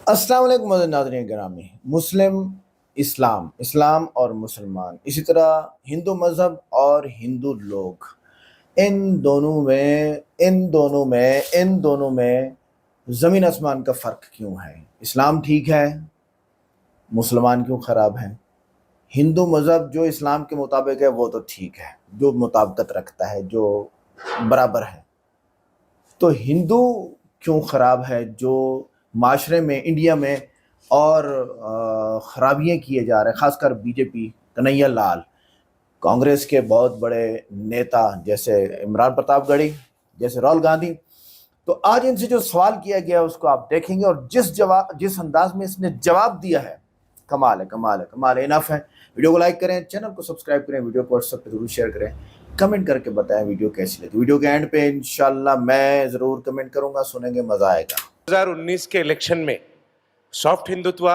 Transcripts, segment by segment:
अस्सलाम वालेकुम नाज़रीन गिरामी। मुस्लिम इस्लाम, इस्लाम और मुसलमान, इसी तरह हिंदू मज़हब और हिंदू लोग, इन दोनों में ज़मीन आसमान का फ़र्क क्यों है? इस्लाम ठीक है, मुसलमान क्यों ख़राब है? हिंदू मज़हब जो इस्लाम के मुताबिक है वो तो ठीक है, जो मुताबिकत रखता है, जो बराबर है। तो हिंदू क्यों ख़राब है जो माशरे में, इंडिया में और ख़राबियाँ किए जा रहे हैं, ख़ासकर बीजेपी, कन्हैया लाल, कांग्रेस के बहुत बड़े नेता जैसे इमरान प्रतापगढ़ी, जैसे राहुल गांधी। तो आज इनसे जो सवाल किया गया उसको आप देखेंगे और जिस अंदाज में इसने जवाब दिया है, कमाल है, कमाल है, कमाल है। इनफ है। वीडियो को लाइक करें, चैनल को सब्सक्राइब करें, वीडियो को व्हाट्सएप पे जरूर शेयर करें, कमेंट करके बताएं वीडियो कैसी लगी। वीडियो के एंड पे इंशाल्लाह मैं जरूर कमेंट करूंगा, सुनेंगे, मजा आएगा। 2019 के इलेक्शन में सॉफ्ट हिंदुत्व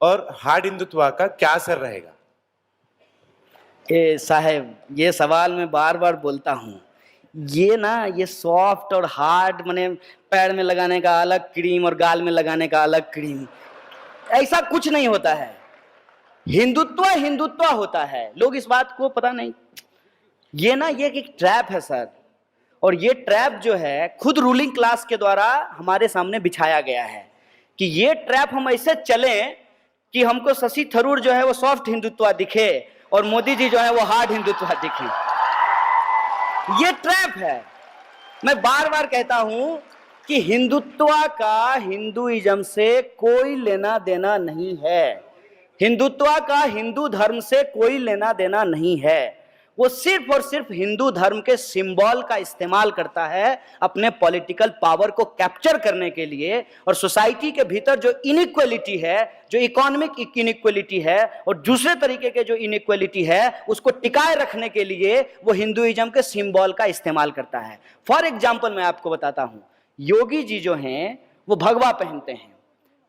और हार्ड हिंदुत्व का क्या असर रहेगा? साहब, ये सवाल मैं बार बार बोलता हूँ। ये सॉफ्ट और हार्ड माने पैर में लगाने का अलग क्रीम और गाल में लगाने का अलग क्रीम, ऐसा कुछ नहीं होता है। हिंदुत्व हिंदुत्व होता है, लोग इस बात को पता नहीं। ये एक ट्रैप है सर, और ये ट्रैप जो है खुद रूलिंग क्लास के द्वारा हमारे सामने बिछाया गया है कि ये ट्रैप हम ऐसे चलें कि हमको शशि थरूर जो है वो सॉफ्ट हिंदुत्व दिखे और मोदी जी जो है वो हार्ड हिंदुत्व दिखे। ये ट्रैप है। मैं बार बार कहता हूं कि हिंदुत्व का हिंदुइज्म से कोई लेना देना नहीं है। हिंदुत्व का हिंदू धर्म से कोई लेना देना नहीं है। वो सिर्फ और सिर्फ हिंदू धर्म के सिंबल का इस्तेमाल करता है अपने पॉलिटिकल पावर को कैप्चर करने के लिए, और सोसाइटी के भीतर जो इनइक्वालिटी है, जो इकोनॉमिक इनइक्वालिटी है और दूसरे तरीके के जो इनइक्वालिटी है, उसको टिकाए रखने के लिए वो हिंदुइज्म के सिंबल का इस्तेमाल करता है। फॉर एग्जाम्पल मैं आपको बताता हूं, योगी जी जो हैं वो भगवा पहनते हैं।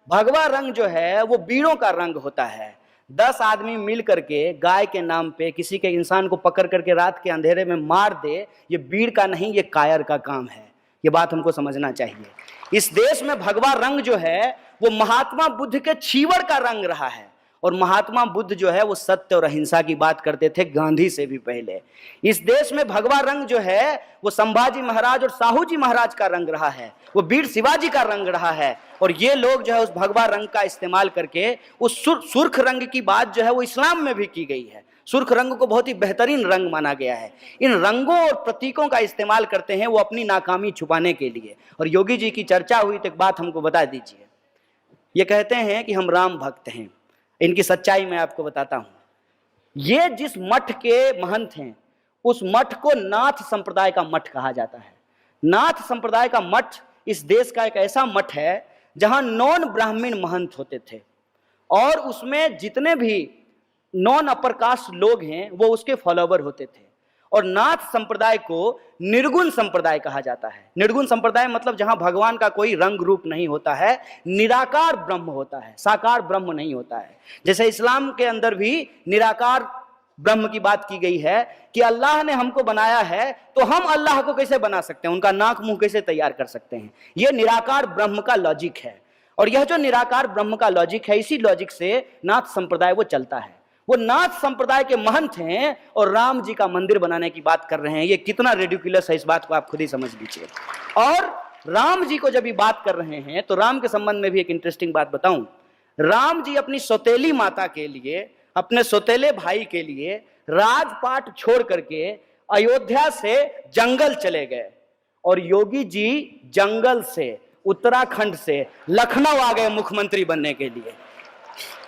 भगवा रंग जो है वो बीड़ों का रंग होता है। 10 आदमी मिल करके गाय के नाम पे किसी के इंसान को पकड़ करके रात के अंधेरे में मार दे, ये बीड़ का नहीं, ये कायर का काम है। ये बात हमको समझना चाहिए। इस देश में भगवा रंग जो है वो महात्मा बुद्ध के छीवड़ का रंग रहा है, और महात्मा बुद्ध जो है वो सत्य और अहिंसा की बात करते थे गांधी से भी पहले। इस देश में भगवा रंग जो है वो संभाजी महाराज और साहू जी महाराज का रंग रहा है, वो वीर शिवाजी का रंग रहा है। और ये लोग जो है उस भगवा रंग का इस्तेमाल करके उस सुर्ख रंग की बात जो है वो इस्लाम में भी की गई है। सुर्ख रंग को बहुत ही बेहतरीन रंग माना गया है। इन रंगों और प्रतीकों का इस्तेमाल करते हैं वो अपनी नाकामी छुपाने के लिए। और योगी जी की चर्चा हुई तो एक बात हमको बता दीजिए। ये कहते हैं कि हम राम भक्त हैं। इनकी सच्चाई मैं आपको बताता हूं। ये जिस मठ के महंत हैं उस मठ को नाथ संप्रदाय का मठ कहा जाता है। नाथ संप्रदाय का मठ इस देश का एक ऐसा मठ है जहां नॉन ब्राह्मण महंत होते थे, और उसमें जितने भी नॉन अपर कास्ट लोग हैं वो उसके फॉलोवर होते थे। और नाथ संप्रदाय को निर्गुण संप्रदाय कहा जाता है। निर्गुण संप्रदाय मतलब जहां भगवान का कोई रंग रूप नहीं होता है, निराकार ब्रह्म होता है, साकार ब्रह्म नहीं होता है। जैसे इस्लाम के अंदर भी निराकार ब्रह्म की बात की गई है कि अल्लाह ने हमको बनाया है तो हम अल्लाह को कैसे बना सकते हैं, उनका नाक मुंह कैसे तैयार कर सकते हैं। यह निराकार ब्रह्म का लॉजिक है, और यह जो निराकार ब्रह्म का लॉजिक है, इसी लॉजिक से नाथ संप्रदाय वो चलता है। वो नाथ संप्रदाय के महंत हैं और राम जी का मंदिर बनाने की बात कर रहे हैं। ये कितना रेडिकुलस है, इस बात को आप खुद ही समझ लीजिए। और राम जी को जब ये बात कर रहे हैं तो राम के संबंध में भी एक इंटरेस्टिंग बात बताऊं। राम जी अपनी सौतेली माता के लिए, अपने सौतेले भाई के लिए राजपाट छोड़ करके अयोध्या से जंगल चले गए, और योगी जी जंगल से, उत्तराखंड से लखनऊ आ गए मुख्यमंत्री बनने के लिए।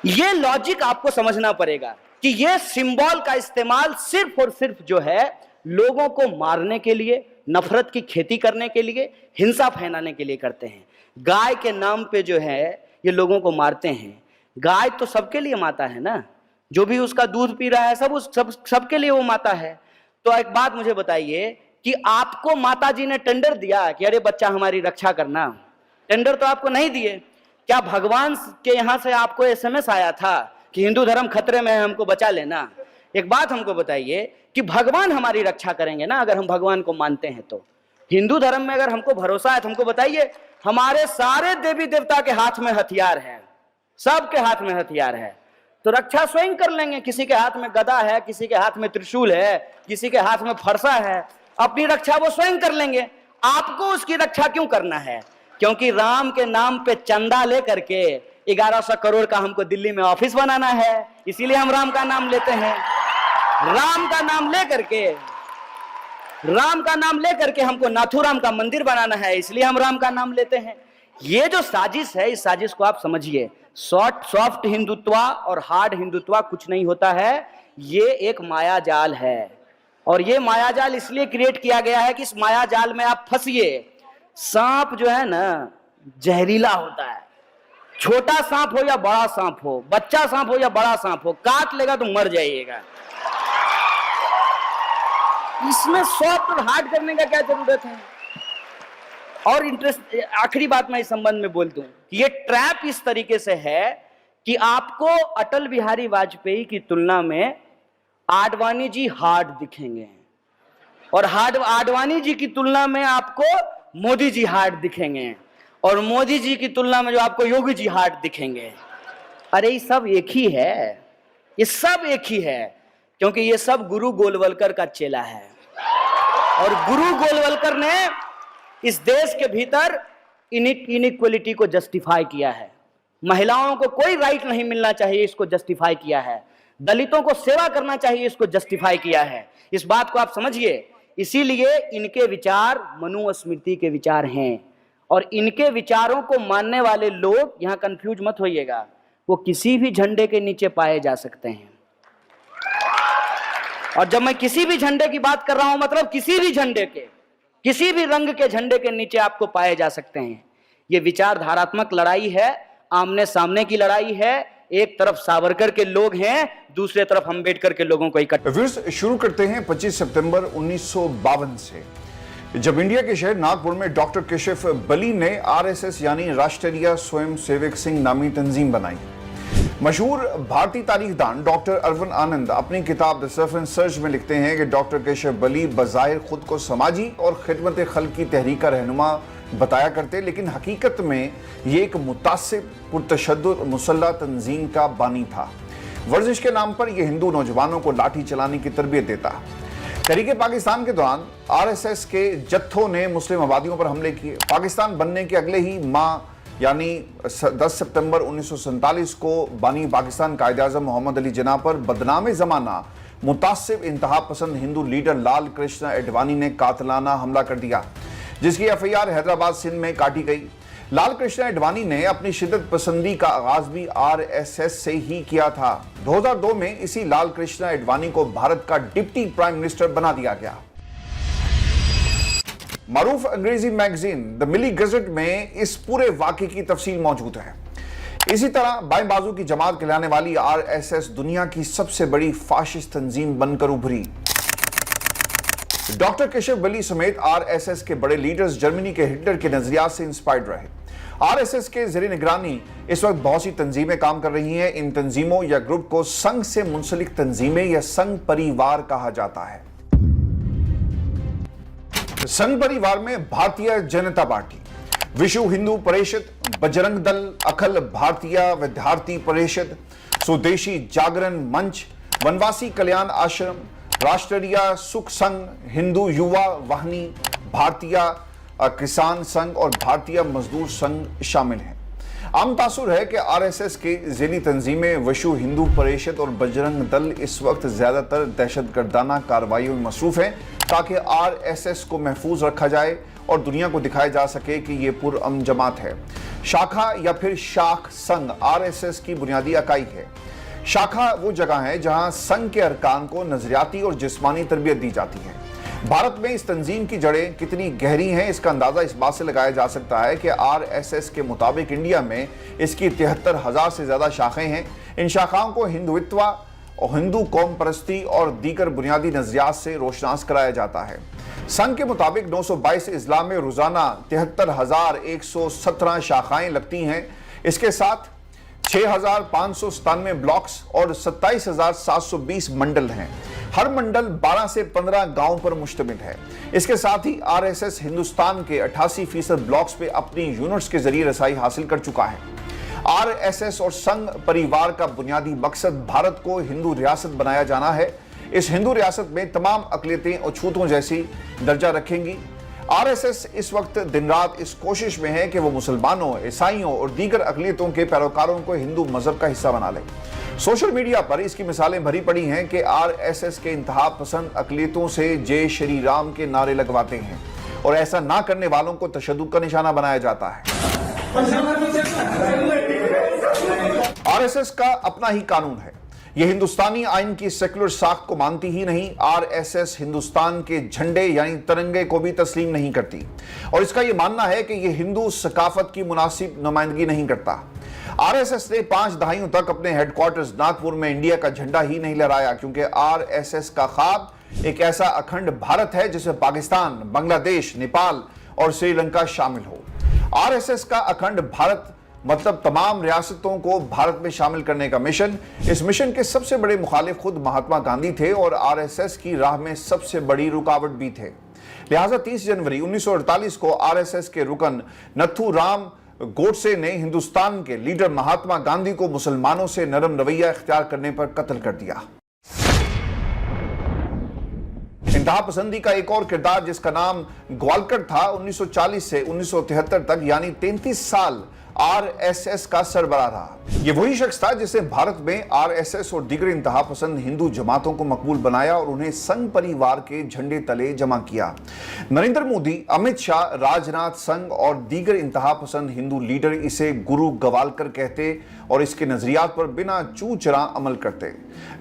ये लॉजिक आपको समझना पड़ेगा कि ये सिंबल का इस्तेमाल सिर्फ और सिर्फ जो है लोगों को मारने के लिए, नफरत की खेती करने के लिए, हिंसा फैलाने के लिए करते हैं। गाय के नाम पे जो है ये लोगों को मारते हैं। गाय तो सबके लिए माता है ना, जो भी उसका दूध पी रहा है सबके लिए वो माता है। तो एक बात मुझे बताइए कि आपको माता जी ने टेंडर दिया कि अरे बच्चा हमारी रक्षा करना? टेंडर तो आपको नहीं दिए। क्या भगवान के यहां से आपको एसएमएस आया था कि हिंदू धर्म खतरे में है, हमको बचा लेना? एक बात हमको बताइए कि भगवान हमारी रक्षा करेंगे ना अगर हम भगवान को मानते हैं तो? हिंदू धर्म में अगर हमको भरोसा है तो हमको बताइए, हमारे सारे देवी देवता के हाथ में हथियार है, सबके हाथ में हथियार है, तो रक्षा स्वयं कर लेंगे। किसी के हाथ में गदा है, किसी के हाथ में त्रिशूल है, किसी के हाथ में फरसा है, अपनी रक्षा वो स्वयं कर लेंगे। आपको उसकी रक्षा क्यों करना है? क्योंकि राम के नाम पे चंदा लेकर के 1100 करोड़ का हमको दिल्ली में ऑफिस बनाना है, इसीलिए हम राम का नाम लेते हैं। राम का नाम लेकर के हमको नाथुराम का मंदिर बनाना है, इसलिए हम राम का नाम लेते हैं। ये जो साजिश है, इस साजिश को आप समझिए। सॉफ्ट हिंदुत्व और हार्ड हिंदुत्व कुछ नहीं होता है, ये एक माया जाल है। और ये माया जाल इसलिए क्रिएट किया गया है कि इस माया जाल में आप फंसिए। सांप जो है ना, जहरीला होता है। छोटा सांप हो या बड़ा सांप हो, बच्चा सांप हो या बड़ा सांप हो, काट लेगा तो मर जाइएगा। इसमें सॉफ्ट और हार्ड करने का क्या जरूरत है? और इंटरेस्ट, आखिरी बात मैं इस संबंध में बोल दूं कि ये ट्रैप इस तरीके से है कि आपको अटल बिहारी वाजपेयी की तुलना में आडवाणी जी हार्ड दिखेंगे, और आडवाणी जी की तुलना में आपको मोदी जी हार्ड दिखेंगे, और मोदी जी की तुलना में जो आपको योगी जी हार्ड दिखेंगे। अरे ये सब एक ही है, ये सब एक ही है, क्योंकि ये सब गुरु गोलवलकर का चेला है। और गुरु गोलवलकर ने इस देश के भीतर इनइक्वलिटी को जस्टिफाई किया है। महिलाओं को कोई राइट नहीं मिलना चाहिए, इसको जस्टिफाई किया है। दलितों को सेवा करना चाहिए, इसको जस्टिफाई किया है। इस बात को आप समझिए। इसीलिए इनके विचार मनुस्मृति के विचार हैं, और इनके विचारों को मानने वाले लोग, यहां कंफ्यूज मत होइएगा, वो किसी भी झंडे के नीचे पाए जा सकते हैं। और जब मैं किसी भी झंडे की बात कर रहा हूं, मतलब किसी भी झंडे के, किसी भी रंग के झंडे के नीचे आपको पाए जा सकते हैं। ये विचारधारात्मक लड़ाई है, आमने सामने की लड़ाई है। एक तरफ सावरकर के लोग हैं, दूसरे तरफ अम्बेडकर के लोगों को इकट्ठा। शुरू करते हैं 25 सितंबर 1952 से, जब इंडिया के शहर नागपुर में डॉक्टर केशव बली ने आरएसएस यानी राष्ट्रीय स्वयंसेवक संघ नामी तंजीम बनाई। मशहूर भारतीय तारीखदान डॉक्टर अरविंद आनंद अपनी किताब द सर्फ एंड सर्च में लिखते हैं कि डॉक्टर केशव बली बज़ाहिर खुद को समाजी और खिदमत खल्क की तहरीक का रहनुमा बताया करते, लेकिन हकीकत में ये एक मुतासिब पुरतशद्दुद मुसल्लह तंजीम का बानी था। वर्जिश के नाम पर यह हिंदू नौजवानों को लाठी चलाने की तरबियत देता। तहरीक पाकिस्तान के दौरान आरएसएस के जत्थों ने मुस्लिम आबादियों पर हमले किए। पाकिस्तान बनने के अगले ही माह यानी 10 सितंबर 1947 को बानी पाकिस्तान कायद-ए-आज़म मोहम्मद अली जिन्ना पर बदनाम ज़माना मुतासिब इंतहा पसंद हिंदू लीडर लाल कृष्ण एडवाणी ने कातलाना हमला कर दिया, जिसकी एफआईआर हैदराबाद सिंध में काटी गई। लाल कृष्ण एडवाणी ने अपनी शिद्दत पसंदी का आगाज भी आरएसएस से ही किया था। 2002 में इसी लाल कृष्ण एडवाणी को भारत का डिप्टी प्राइम मिनिस्टर बना दिया गया। मारूफ अंग्रेजी मैगजीन द मिली गजट में इस पूरे वाकये की तफसील मौजूद है। इसी तरह बाएं बाजू की जमात कहलाने वाली आरएसएस दुनिया की सबसे बड़ी फाशिस्ट तंजीम बनकर उभरी। डॉक्टर केशव बली समेत आरएसएस के बड़े लीडर्स जर्मनी के हिटलर के नजरियात से इंस्पायर्ड रहे। आरएसएस के ज़ेरे निगरानी इस वक्त बहुत सी तंजीमें काम कर रही हैं। इन तंजीमों या ग्रुप को संघ से मुंसलिक तंजीमें या संघ परिवार कहा जाता है। संघ परिवार में भारतीय जनता पार्टी, विश्व हिंदू परिषद, बजरंग दल, अखिल भारतीय विद्यार्थी परिषद, स्वदेशी जागरण मंच, वनवासी कल्याण आश्रम, राष्ट्रीय सुख संघ, हिंदू युवा वाहिनी, भारतीय किसान संघ और भारतीय मजदूर संघ शामिल हैं। आम तासुर है कि आरएसएस के ज़ेली तंजीमें विश्व हिंदू परिषद और बजरंग दल इस वक्त ज्यादातर दहशतगर्दाना कार्रवाइयों में मसरूफ हैं, ताकि आरएसएस को महफूज रखा जाए और दुनिया को दिखाया जा सके कि ये पुरअमन जमात है। शाखा या फिर शाख संघ आरएसएस की बुनियादी इकाई है। शाखा वो जगह है जहां संघ के अरकान को नजरियाती और जिस्मानी तरबियत दी जाती है। भारत में इस तंजीम की जड़ें कितनी गहरी हैं, इसका अंदाजा इस बात से लगाया जा सकता है कि आरएसएस के मुताबिक इंडिया में इसकी 73,000 से ज्यादा शाखाएं हैं। इन शाखाओं को हिंदुत्व और हिंदू कौम परस्ती और दीगर बुनियादी नजरियात से रोशनास कराया जाता है। संघ के मुताबिक 922 इस्लाम में रोजाना 73,117 शाखाएं लगती हैं। इसके साथ 6,597 ब्लॉक्स और 27,720 मंडल हैं। हर मंडल 12 से 15 गांवों पर मुश्तमिल है। इसके साथ ही आरएसएस हिंदुस्तान के 88% ब्लॉक्स पे अपनी यूनिट्स के जरिए रसाई हासिल कर चुका है। आरएसएस और संघ परिवार का बुनियादी मकसद भारत को हिंदू रियासत बनाया जाना है। इस हिंदू रियासत में तमाम अकलियतें और छूतों जैसी दर्जा रखेंगी। आरएसएस इस वक्त दिन रात इस कोशिश में है कि वो मुसलमानों, ईसाइयों और दीगर अकलियतों के पैरोकारों को हिंदू मजहब का हिस्सा बना ले। सोशल मीडिया पर इसकी मिसालें भरी पड़ी हैं कि आरएसएस के इंतहा पसंद अकलियतों से जय श्री राम के नारे लगवाते हैं और ऐसा ना करने वालों को तशद्दुद का निशाना बनाया जाता है। आरएसएस का अपना ही कानून है। यह हिंदुस्तानी आइन की सेक्युलर साख को मानती ही नहीं, आरएसएस हिंदुस्तान के झंडे यानी तिरंगे को भी तस्लीम नहीं करती और इसका यह मानना है कि यह हिंदू सकाफत की मुनासिब नुमाइंदगी नहीं करता। आरएसएस ने 5 दहाइयों तक अपने हेडक्वार्टर्स नागपुर में इंडिया का झंडा ही नहीं लहराया, क्योंकि आरएसएस का ख्वाब एक ऐसा अखंड भारत है जिसमें पाकिस्तान, बांग्लादेश, नेपाल और श्रीलंका शामिल हो। आरएसएस का अखंड भारत मतलब तमाम रियासतों को भारत में शामिल करने का मिशन। इस मिशन के सबसे बड़े मुखालिफ खुद महात्मा गांधी थे और आरएसएस की राह में सबसे बड़ी रुकावट भी थे। लिहाजा 30 जनवरी 1948 को आरएसएस के रुकन नथुराम गोडसे ने हिंदुस्तान के लीडर महात्मा गांधी को मुसलमानों से नरम रवैया इख्तियार करने पर कत्ल कर दिया। इंतहा पसंदी का एक और किरदार जिसका नाम ग्वालकर था, 1940 से 1973 तक यानी 33 साल आरएसएस का सरबराह रहा। यह वही शख्स था जिसने भारत में आरएसएस और दीगर इंतहा पसंद हिंदू जमातों को मकबूल बनाया और उन्हें संघ परिवार के झंडे तले जमा किया। नरेंद्र मोदी, अमित शाह, राजनाथ, संघ और दीगर इंतहा पसंद हिंदू लीडर इसे गुरु ग्वालकर कहते और इसके नजरियात पर बिना चू चरा अमल करते।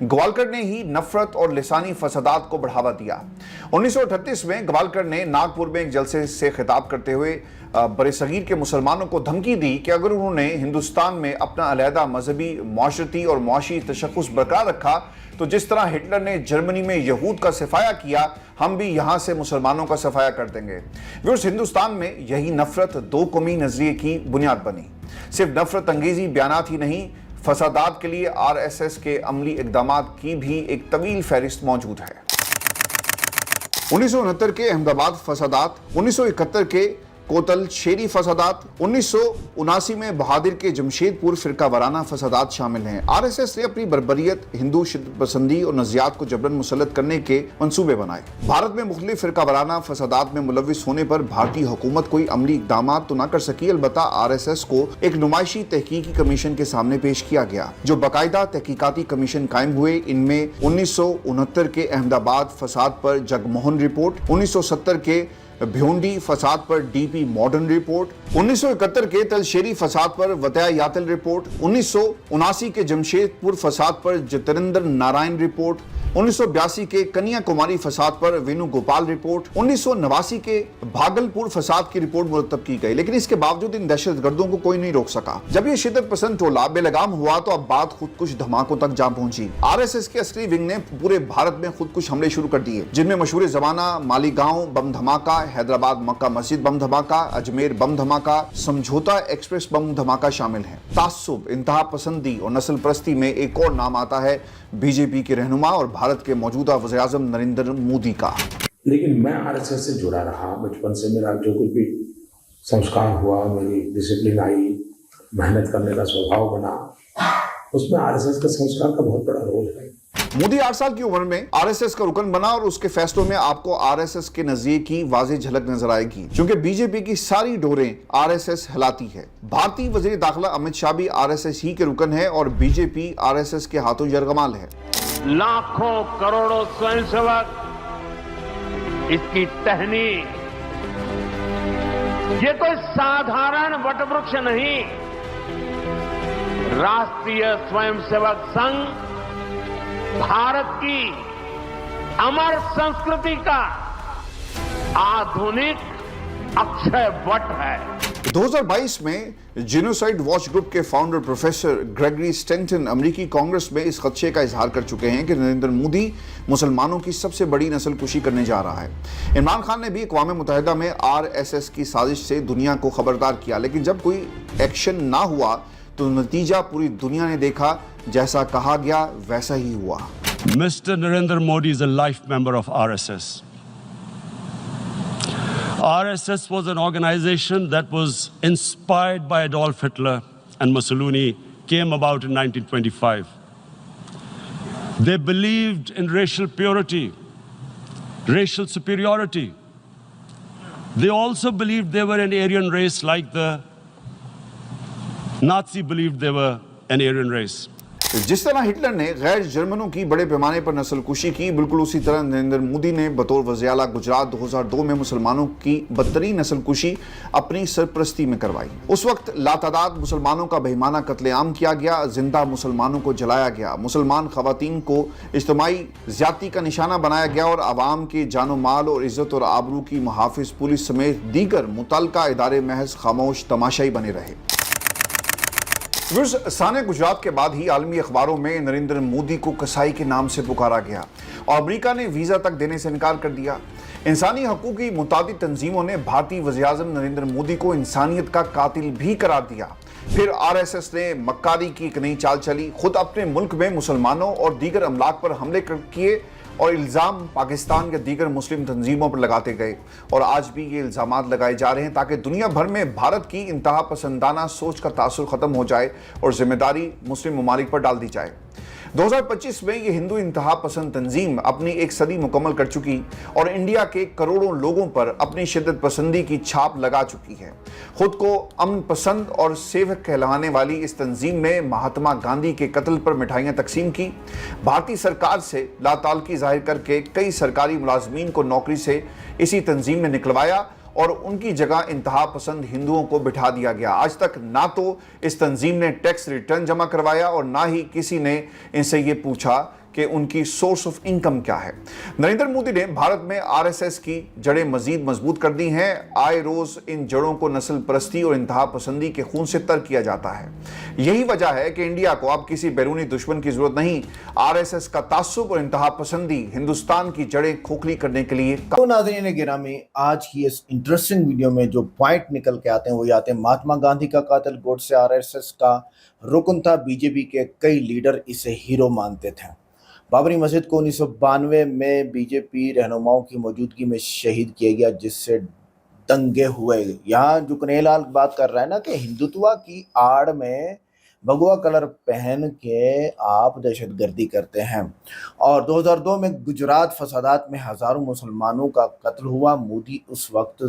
ग्वालकर ने ही नफरत और लिसानी फसादात को बढ़ावा दिया। 1938 में ग्वालकर ने नागपुर में एक जलसे से खिताब करते हुए बरेसगीर के मुसलमानों को धमकी दी कि अगर उन्होंने हिंदुस्तान में अपना अलहदा मजहबी, माशरती और मुआशी तशख़्ख़ुस बरकरार रखा तो जिस तरह हिटलर ने जर्मनी में यहूद का सफाया किया, हम भी यहां से मुसलमानों का सफाया कर देंगे। व्यूअर्स, हिंदुस्तान में यही नफरत दो कौमी नजरिए की बुनियाद बनी। सिर्फ नफरत अंगेजी बयानात ही नहीं, फसादात के लिए आरएसएस के अमली इकदामात की भी एक तवील फहरिस्त मौजूद है। 1969 के अहमदाबाद फसादात, 1971 के कोतल शेरी फसादात, 1979 में बहादुर के जमशेदपुर फिरका वाराना फसादात शामिल हैं। आरएसएस ने अपनी बर्बरियत, हिंदू शिद्दत पसंदी और नजरियात को जबरन मुसल्लत करने के मंसूबे बनाए। भारत में मुख्तलिफ फिरका वाराना फसादात में मुलविस होने पर भारतीय हुकूमत कोई अमली इकदाम तो न कर सकी, अलबत्ता आरएसएस को एक नुमाइशी तहकीकी कमीशन के सामने पेश किया गया, जो बाकायदा तहकीकाती कमीशन कायम हुए। इनमें 1969 के अहमदाबाद फसाद पर जगमोहन रिपोर्ट, 1970 के भिवंडी फसाद पर डीपी मॉडर्न रिपोर्ट, 1971 के तलशेरी फसाद पर वतया यातल रिपोर्ट, 1979 के जमशेदपुर फसाद पर जतेंद्र नारायण रिपोर्ट, 1982 के कन्याकुमारी फसाद पर वेणुगोपाल रिपोर्ट, 1989 के भागलपुर फसाद की रिपोर्ट मुरतब की गई। लेकिन इसके बावजूद इन दहशतगर्दों को कोई नहीं रोक सका। जब ये शिद्दत पसंद टोला बेलगाम हुआ तो अब बात खुद कुछ धमाकों तक जा पहुंची। आरएसएस के असली विंग ने पूरे भारत में खुद कुछ हमले शुरू कर दिए, जिनमें मशहूर जमाना मालीगांव बम धमाका, हैदराबाद मक्का मस्जिद बम धमाका, अजमेर बम धमाका, समझौता एक्सप्रेस बम धमाका शामिल है। तासुब, इंतहा पसंदी और नस्ल परस्ती में एक और नाम आता है बीजेपी के रहनुमा और भारत के मौजूदा वज़ीर-ए-आज़म नरेंद्र मोदी का। लेकिन मैं आरएसएस से जुड़ा रहा, बचपन से मेरा जो कुछ भी संस्कार हुआ, मेरी डिसिप्लिन आई, मेहनत करने का स्वभाव बना, उसमें आरएसएस के संस्कार का बहुत बड़ा रोल है। मोदी 8 साल की उम्र में आरएसएस का रुकन बना और उसके फैसलों में आपको आरएसएस के नजरिए की वाज़ेह झलक नजर आएगी, क्योंकि बीजेपी की सारी डोरें आरएसएस हिलाती है। भारतीय वजीर दाखिला अमित शाह भी आरएसएस ही के रुकन है और बीजेपी आरएसएस के हाथों यरगमाल है। लाखों करोड़ों स्वयंसेवक, इसकी टहनी, ये कोई साधारण वटवृक्ष नहीं, राष्ट्रीय स्वयंसेवक संघ भारत की अमर संस्कृति का आधुनिक अक्षय वट है। 2022 में जेनोसाइड वॉच ग्रुप के फाउंडर प्रोफेसर ग्रेगरी स्टेंटन अमेरिकी कांग्रेस में इस खदशे का इजहार कर चुके हैं कि नरेंद्र मोदी मुसलमानों की सबसे बड़ी नस्लकुशी करने जा रहा है। इमरान खान ने भी अक़वाम मुत्तहिदा में आरएसएस की साजिश से दुनिया को खबरदार किया, लेकिन जब कोई एक्शन ना हुआ तो नतीजा पूरी दुनिया ने देखा, जैसा कहा गया वैसा ही हुआ। Mr. Narendra Modi is a life member of RSS. RSS was an organization that was inspired by Adolf Hitler and Mussolini, came about in 1925. They believed in racial purity, racial superiority. They also believed they were an Aryan race like the Nazi believed they were an Aryan race. जिस तरह Hitler ने गैर जर्मनों की बड़े पैमाने पर नस्लकुशी की, बिल्कुल उसी तरह नरेंद्र मोदी ने बतौर वज़ीर आला गुजरात 2002 में मुसलमानों की बदतरीन नस्लकुशी अपनी सरपरस्ती में करवाई। उस वक्त लातादाद मुसलमानों का बेईमाना कत्लेआम किया गया, जिंदा मुसलमानों को जलाया गया, मुसलमान खवातीन को इज्तिमाई ज्यादती का निशाना बनाया गया और आवाम के जानो माल और इज्जत और आबरू की मुहाफिज पुलिस समेत दीगर मुतल्लिका इदारे महज खामोश तमाशाई बने रहे। साने गुजरात के बाद ही आलमी अखबारों में नरेंद्र मोदी को कसाई के नाम से पुकारा गया और अमेरिका ने वीजा तक देने से इनकार कर दिया। इंसानी हकूक की मुतादिद तंजीमों ने भारतीय वज़ीर-ए-आज़म नरेंद्र मोदी को इंसानियत का कातिल भी करार दिया। फिर आरएसएस ने मक्कारी की एक नई चाल चली, खुद अपने मुल्क में मुसलमानों और दीगर अमलाक पर हमले किए और इल्ज़ाम पाकिस्तान के दीगर मुस्लिम तंजीमों पर लगाते गए और आज भी ये इल्ज़ामात लगाए जा रहे हैं ताकि दुनिया भर में भारत की इंतहा पसंदाना सोच का तासुर ख़त्म हो जाए और जिम्मेदारी मुस्लिम ममालिक पर डाल दी जाए। 2025 में ये हिंदू इंतहा पसंद तंजीम अपनी एक सदी मुकम्मल कर चुकी और इंडिया के करोड़ों लोगों पर अपनी शिद्दत पसंदी की छाप लगा चुकी है। खुद को अमन पसंद और सेवक कहलाने वाली इस तंजीम ने महात्मा गांधी के कत्ल पर मिठाइयाँ तकसीम की, भारतीय सरकार से लाताल्लुकी जाहिर करके कई सरकारी मुलाजमीन को नौकरी से इसी तंजीम ने निकलवाया और उनकी जगह इंतहा पसंद हिंदुओं को बिठा दिया गया। आज तक ना तो इस तंजीम ने टैक्स रिटर्न जमा करवाया और ना ही किसी ने इनसे ये पूछा कि उनकी सोर्स ऑफ इनकम क्या है। नरेंद्र मोदी ने भारत में आरएसएस की जड़ें मजीद मजबूत कर दी हैं। आए रोज इन जड़ों को नस्ल परस्ती और इंतहा पसंदी के खून से तर किया जाता है। यही वजह है कि इंडिया को अब किसी बैरूनी दुश्मन की जरूरत नहीं। आरएसएस का तासुब और इंतहा पसंदी हिंदुस्तान की जड़ें खोखली करने के लिए। तो नाज़रीन गिरामी, आज की इस इंटरेस्टिंग वीडियो में जो पॉइंट निकल के आते हैं वो आते हैं महात्मा गांधी का कातिल गोडसे आरएसएस का रुकन था। बीजेपी के कई लीडर इसे हीरो मानते थे। बाबरी मस्जिद को 1992 में बीजेपी रहनुमाओं की मौजूदगी में शहीद किया गया, जिससे दंगे हुए। यहाँ जो कन्हैयालाल बात कर रहा है ना कि हिंदुत्व की आड़ में भगवा कलर पहन के आप दहशतगर्दी करते हैं। और 2002 में गुजरात फसादात में हजारों मुसलमानों का कत्ल हुआ। मोदी उस वक्त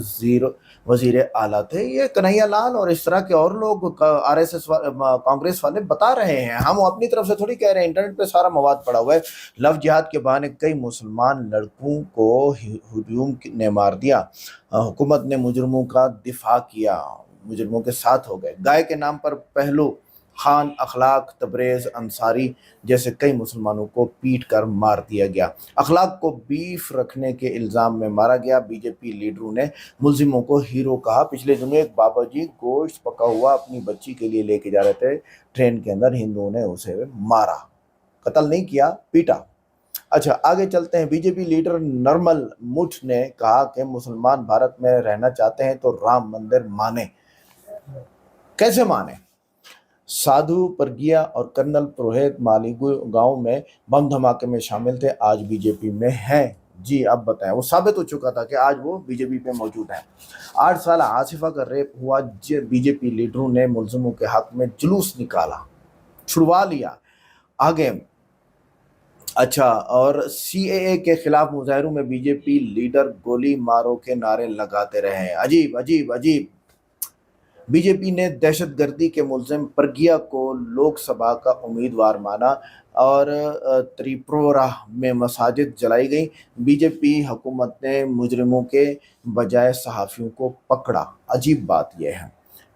वजीर आला थे। ये कन्हैयालाल और इस तरह के और लोग आरएसएस कांग्रेस वाले बता रहे हैं, हम अपनी तरफ से थोड़ी कह रहे हैं। इंटरनेट पे सारा मवाद पड़ा हुआ है। लव जिहाद के बहाने कई मुसलमान लड़कों को हुजूम ने मार दिया। हुकूमत ने मुजरिमों का दिफा किया, मुजरिमों के साथ हो गए। गाय के नाम पर पहलू खान, अखलाक, तबरेज, अंसारी जैसे कई मुसलमानों को पीट कर मार दिया गया। अखलाक को बीफ रखने के इल्ज़ाम में मारा गया। बीजेपी लीडरों ने मुलजिमों को हीरो कहा। पिछले दिनों एक बाबा जी गोश्त पका हुआ अपनी बच्ची के लिए लेके जा रहे थे, ट्रेन के अंदर हिंदुओं ने उसे मारा, कत्ल नहीं किया, पीटा। अच्छा, आगे चलते हैं। बीजेपी लीडर नरमल मुठ ने कहा कि मुसलमान भारत में रहना चाहते हैं तो राम मंदिर माने। कैसे माने? साधु परगिया और कर्नल पुरोहित मालीगु गांव में बम धमाके में शामिल थे, आज बीजेपी में हैं। जी अब बताएं, वो साबित हो चुका था कि आज वो बीजेपी पे मौजूद हैं। 8 साल आसिफा का रेप हुआ, बीजेपी लीडरों ने मुलजिमों के हक में जुलूस निकाला, छुड़वा लिया। आगे अच्छा, और सीएए के खिलाफ मुजाहिरों में बीजेपी लीडर गोली मारो के नारे लगाते रहे। अजीब अजीब अजीब। बीजेपी ने दहशतगर्दी के मुलजिम परगिया को लोकसभा का उम्मीदवार माना और त्रिपुरा में मसाजिद जलाई गई। बीजेपी हुकूमत ने मुजरिमों के बजाय सहाफ़ियों को पकड़ा। अजीब बात यह है।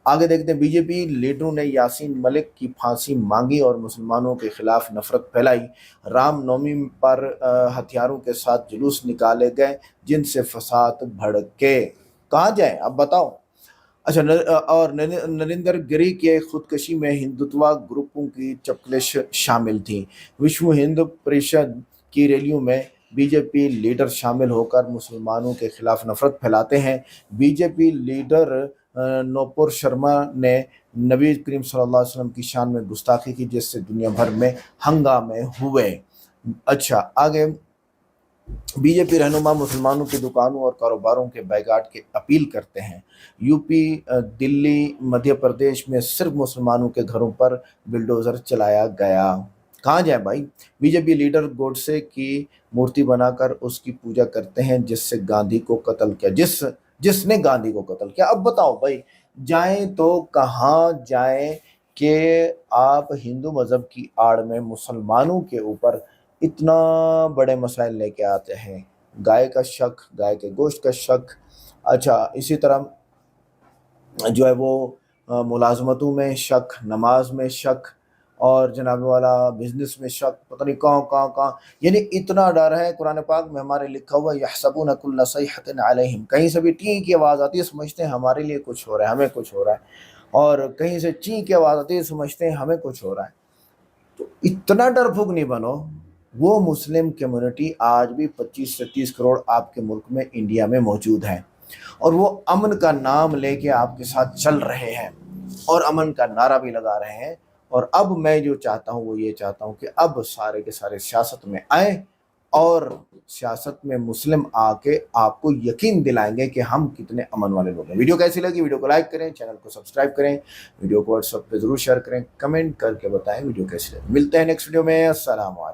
आगे देखते हैं। बीजेपी लीडरों ने यासीन मलिक की फांसी मांगी और मुसलमानों के खिलाफ नफरत फैलाई। रामनवमी पर हथियारों के साथ जुलूस निकाले गए, जिनसे फसाद भड़के। कहाँ जाए अब बताओ? अच्छा, और नरेंद्र गिरी के खुदकशी में हिंदुत्व ग्रुपों की चपलिश शामिल थी। विश्व हिंदू परिषद की रैलियों में बीजेपी लीडर शामिल होकर मुसलमानों के खिलाफ नफरत फैलाते हैं। बीजेपी लीडर नूपुर शर्मा ने नबी करीम सल्लल्लाहु अलैहि वसल्लम की शान में गुस्ताखी की, जिससे दुनिया भर में हंगामे हुए। अच्छा, आगे बीजेपी रहनुमा मुसलमानों की दुकानों और कारोबारों के बैगाट की अपील करते हैं। यूपी, दिल्ली, मध्य प्रदेश में सिर्फ मुसलमानों के घरों पर बिल्डोजर चलाया गया। कहाँ जाए भाई? बीजेपी लीडर गोडसे की मूर्ति बनाकर उसकी पूजा करते हैं, जिससे गांधी को कत्ल किया, जिसने गांधी को कत्ल किया। अब बताओ भाई, जाएं तो कहाँ जाएं कि आप हिंदू मजहब की आड़ में मुसलमानों के ऊपर इतना बड़े मसाइल लेके आते हैं। गाय का शक, गाय के गोश्त का शक। अच्छा, इसी तरह जो है वो मुलाजमतों में शक, नमाज में शक, और जनाब वाला बिजनेस में शक, पता नहीं कहाँ, यानी इतना डर है। कुरान पाक में हमारे लिखा हुआ यहसबून कुल्ल सयहतिन अलैहिम, कहीं से भी टी की आवाज़ आती है समझते हैं हमारे लिए कुछ हो रहा है, हमें कुछ हो रहा है, और कहीं से ची की आवाज़ आती है समझते हैं हमें कुछ हो रहा है। तो इतना डरपोक नहीं बनो। वो मुस्लिम कम्युनिटी आज भी 25 से 30 करोड़ आपके मुल्क में, इंडिया में मौजूद है, और वो अमन का नाम लेके आपके साथ चल रहे हैं और अमन का नारा भी लगा रहे हैं। और अब मैं जो चाहता हूँ वो ये चाहता हूँ कि अब सारे के सारे सियासत में आए और सियासत में मुस्लिम आके आपको यकीन दिलाएंगे कि हम कितने अमन वाले लोग हैं। वीडियो कैसी लगी? वीडियो को लाइक करें, चैनल को सब्सक्राइब करें, वीडियो को व्हाट्सएप पे जरूर शेयर करें, कमेंट करके बताएं वीडियो कैसी लगी। मिलते हैं नेक्स्ट वीडियो में। अस्सलाम वालेकुम।